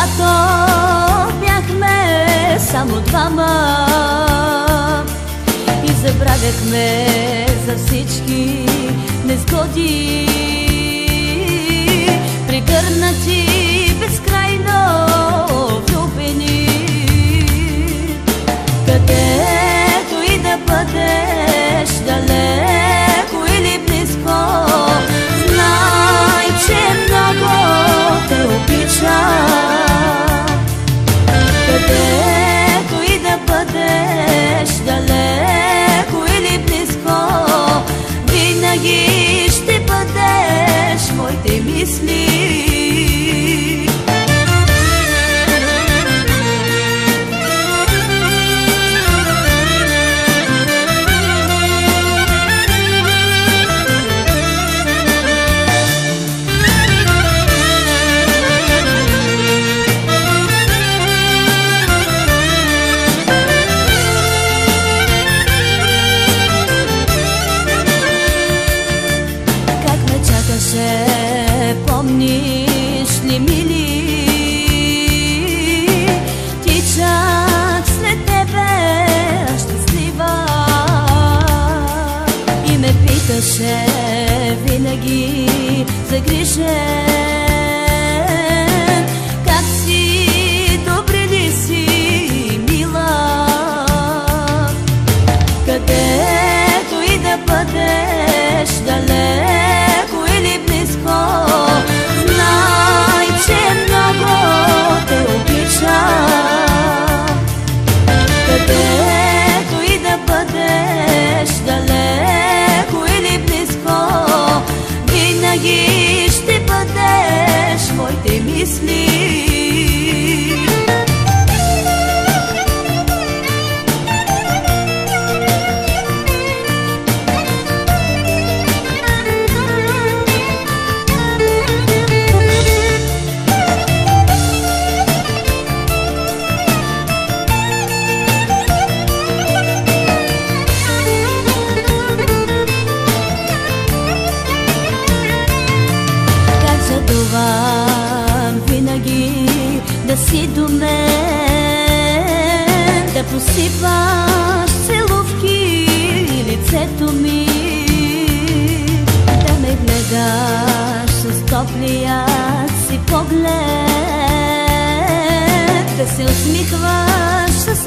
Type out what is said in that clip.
когато бяхме само двама и забравяхме за всички незгоди, прегърнати безкрайно влюбени. Където и да бъдеш, далеко или близко, знай, че много те обичам. Където и да бъдеш, далеко или близко, винаги ще бъдеш в моите мисли. Помниш ли, мили, ти чак след тебе щастлива и ме питаше винаги загрижен: как си, добре ли си, мила? Където и да бъдеш, далеко или близко, знай, че много те обичам. Където и да бъдеш, далеко или близко, винаги ще бъдеш в моите мисли. Винаги да си до мен, да посипаш целувки лицето ми, да ме гледаш с топлия си поглед, да се усмихваш с